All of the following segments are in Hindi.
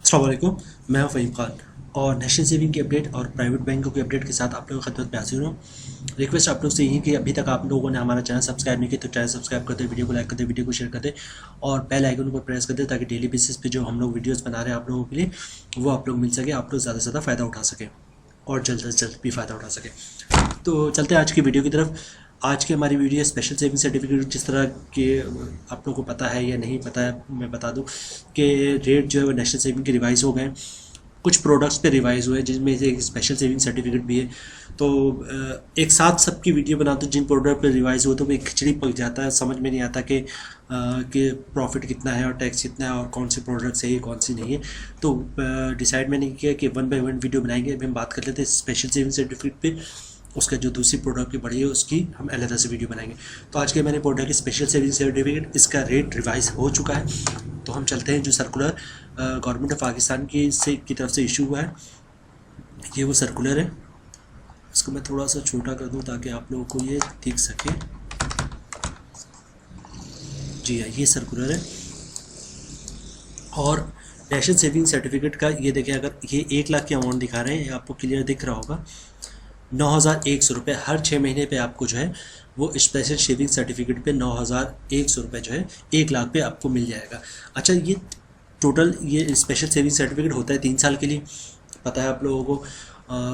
अस्सलाम वालेकुम। मैं हूं फ़हीम खान और नेशनल सेविंग की अपडेट और प्राइवेट बैंकों की अपडेट के साथ आप लोगों की खिदमत में हाजिर हूँ। रिक्वेस्ट आप लोग से यही कि अभी तक आप लोगों ने हमारा चैनल सब्सक्राइब नहीं किया तो चैनल सब्सक्राइब कर दे, वीडियो को लाइक कर दे, वीडियो को शेयर कर दे और बेल आइकन को प्रेस कर दे ताकि डेली बेसिस पे जो हम लोग वीडियोस बना रहे हैं आप लोगों के लिए वो आप लोग मिल सके, आप लोग ज़्यादा से ज़्यादा फ़ायदा उठा सकें और जल्द से जल्द भी फ़ायदा उठा सकें। तो चलते हैं आज की वीडियो की तरफ। आज की हमारी वीडियो स्पेशल सेविंग सर्टिफिकेट, जिस तरह के आप लोगों को पता है या नहीं पता है मैं बता दूं कि रेट जो है वो नेशनल सेविंग के रिवाइज़ हो गए, कुछ प्रोडक्ट्स पे रिवाइज़ हुए जिसमें से एक स्पेशल सेविंग सर्टिफिकेट भी है। तो एक साथ सबकी वीडियो बनाते जिन प्रोडक्ट पे रिवाइज़ हुआ तो वो एक खिचड़ी पक जाता है, समझ में नहीं आता कि प्रॉफिट कितना है और टैक्स कितना है और कौन सी प्रोडक्ट सही है कौन सी नहीं है। तो डिसाइड मैंने किया कि वन बाय वन वीडियो बनाएंगे। अभी हम बात कर लेते हैं स्पेशल सेविंग सर्टिफिकेट पे, उसका जो दूसरी प्रोडक्ट की बढ़ी है उसकी हम अलग से वीडियो बनाएंगे। तो आज के मैंने प्रोडक्ट की स्पेशल सेविंग सर्टिफिकेट, इसका रेट रिवाइज हो चुका है। तो हम चलते हैं जो सर्कुलर गवर्नमेंट ऑफ पाकिस्तान की तरफ से इशू हुआ है, ये वो सर्कुलर है। इसको मैं थोड़ा सा छोटा कर दूं ताकि आप लोगों को ये दिख सके। जी हाँ, ये सर्कुलर है और नेशनल सेविंग सर्टिफिकेट का ये देखिए, अगर ये 1 लाख की अमाउंट दिखा रहे हैं, ये आपको क्लियर दिख रहा होगा। 9,100 रुपये हर 6 महीने पे आपको जो है वो स्पेशल सेविंग सर्टिफिकेट पे 9,100 रुपये जो है 1 लाख पे आपको मिल जाएगा। अच्छा, ये टोटल ये स्पेशल सेविंग सर्टिफिकेट होता है 3 साल के लिए, पता है आप लोगों को।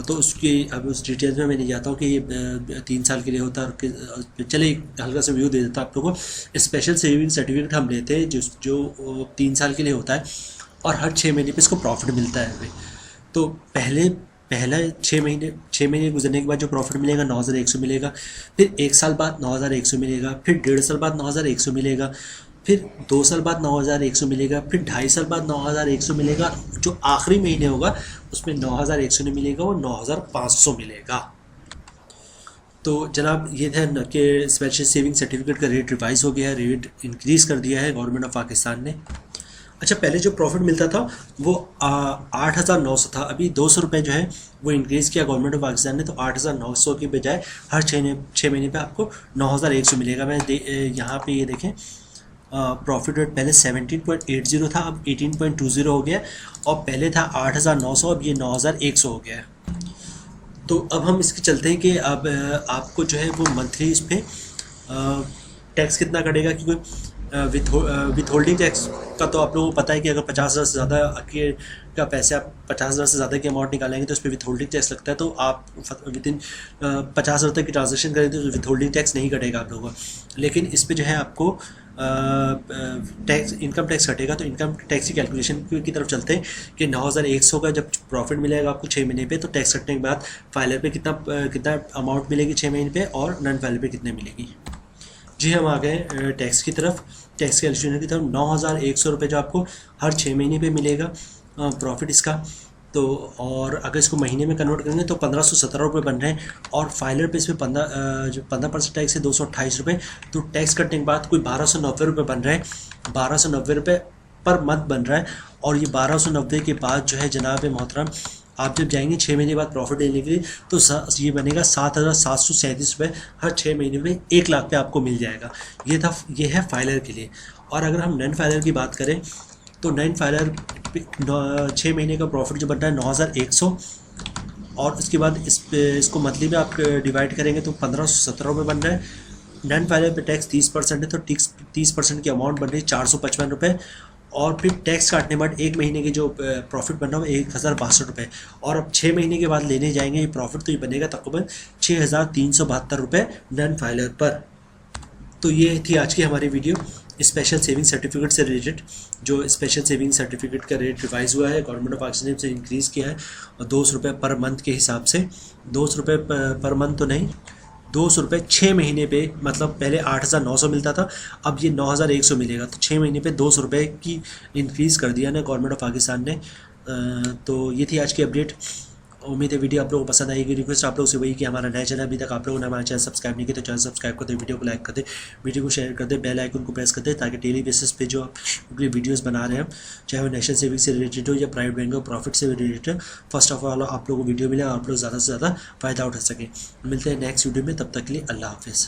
तो उसकी अब उस डिटेल्स में मैं नहीं जाता हूँ कि ये 3 साल के लिए होता है। चले हल्का सा व्यू दे देता हूँ आप लोगों को। स्पेशल सेविंग सर्टिफिकेट हम लेते हैं जो 3 साल के लिए होता है और हर 6 महीने पे इसको प्रॉफिट मिलता है। तो पहला 6 महीने गुजरने के बाद जो प्रॉफिट मिलेगा 9,100 मिलेगा, फिर 1 साल बाद 9,100 मिलेगा, फिर 1.5 साल बाद 9,100 मिलेगा, फिर 2 साल बाद 9,100 मिलेगा, फिर 2.5 साल बाद 9,100 मिलेगा। जो आखिरी महीने होगा उसमें 9,100 नहीं मिलेगा, वो 9,500 मिलेगा। तो जनाब ये था कि स्पेशल सेविंग सर्टिफिकेट का रेट रिवाइज हो गया है, रेट इंक्रीज़ कर दिया है गवर्नमेंट ऑफ पाकिस्तान ने। अच्छा, पहले जो प्रॉफिट मिलता था वो 8,900 था, अभी 200 रुपये जो है वो इंक्रीज़ किया गवर्नमेंट ऑफ पाकिस्तान ने। तो 8,900 की बजाय हर 6 महीने पे आपको 9,100 मिलेगा। मैं यहाँ पे ये देखें, प्रॉफिट रेट पहले 17.80 था, अब 18.20 हो गया और पहले था 8,900, अब ये 9,100 हो गया है। तो अब हम इसके चलते हैं कि अब आपको जो है वो मंथली इस पर टैक्स कितना कटेगा, क्योंकि विथ होल्डिंग टैक्स का तो आप लोगों को पता है कि अगर 50,000 से ज़्यादा का पैसे आप 50,000 से ज़्यादा की अमाउंट निकालेंगे तो उस पर विथ होल्डिंग टैक्स लगता है। तो आप विद इन 50,000 तक की ट्रांजेक्शन करें तो विथ होल्डिंग टैक्स नहीं कटेगा आप लोगों को। लेकिन इस पर जो है आपको इनकम टैक्स कटेगा। तो इनकम टैक्स की कैलकुलेशन की तरफ चलते हैं कि 9,100 का जब प्रॉफिट मिलेगा आपको 6 महीने पे, तो टैक्स कटने के बाद फाइलर पे कितना अमाउंट मिलेगी 6 महीने पे और नॉन फाइलर पे कितने मिलेगी। जी, हम आ गए टैक्स की तरफ, टैक्स कैलकुलेशन की तरफ। 9,100 रुपये जो आपको हर 6 महीने पे मिलेगा प्रॉफिट इसका। तो और अगर इसको महीने में कन्वर्ट करेंगे तो 1,517 रुपये बन रहे हैं और फाइलर पे इस पर 15% टैक्स है 228 रुपये। तो टैक्स कटने के बाद कोई 1,290 रुपये बन रहे हैं, 1,290 रुपये पर मंथ बन रहा है। और ये 1,290 के बाद जो है जनाब मोहतरम, आप जब जाएंगे 6 महीने बाद प्रॉफिट लेने के लिए तो ये बनेगा 7,737 रुपये हर 6 महीने में 1 लाख पे आपको मिल जाएगा। ये है फाइलर के लिए। और अगर हम नॉन फाइलर की बात करें तो नॉन फाइलर 6 महीने का प्रॉफिट जो बन रहा है 9,100 और उसके बाद इसको मंथली में आप डिवाइड करेंगे तो 1,517 रुपये बन रहा है। नॉन फाइलर पे टैक्स 30% है, तो 30% की अमाउंट बन रही है 455 रुपये। और फिर टैक्स काटने के बाद 1 महीने के जो प्रॉफिट बन रहा है 1,062 रुपये। और अब 6 महीने के बाद लेने जाएंगे ये प्रॉफिट तो ये बनेगा तकरीबन 6,372 रुपये नॉन फाइलर पर। तो ये थी आज की हमारी वीडियो स्पेशल सेविंग सर्टिफिकेट से रिलेटेड। जो स्पेशल सेविंग सर्टिफिकेट का रेट रिवाइज हुआ है गवर्नमेंट ऑफ पाकिस्तान ने इंक्रीज़ किया है और 200 रुपये पर मंथ के हिसाब से, 200 रुपये पर मंथ तो नहीं, 200 रुपये 6 महीने पे, मतलब पहले 8,900 मिलता था, अब ये 9,100 मिलेगा। तो 6 महीने पे 200 रुपये की इंक्रीज़ कर दिया ना गवर्नमेंट ऑफ पाकिस्तान ने। तो ये थी आज की अपडेट। उम्मीद है वीडियो आप लोगों को पसंद आएगी। रिक्वेस्ट आप लोगों से वही कि हमारा नया चैनल, अभी तक आप लोगों ने हमारा चैनल सब्सक्राइब नहीं किया तो चैनल सब्सक्राइब कर दे, वीडियो को लाइक कर दे, वीडियो को शेयर कर दे, बेल आइकन को प्रेस कर दे ताकि डेली बेसिस पे जो अपनी वीडियोस बना रहे हैं, चाहे वो नेशनल सेविंग से रिलेटेड हो या प्राइवेट बैंक हो, प्रॉफिट से रिलेटेड, फर्स्ट ऑफ ऑल आप लोगों को वीडियो मिले और आप लोग ज़्यादा से ज़्यादा फ़ायदा उठा सकें। मिलते हैं नेक्स्ट वीडियो में, तब तक के लिए अल्लाह हाफिज़।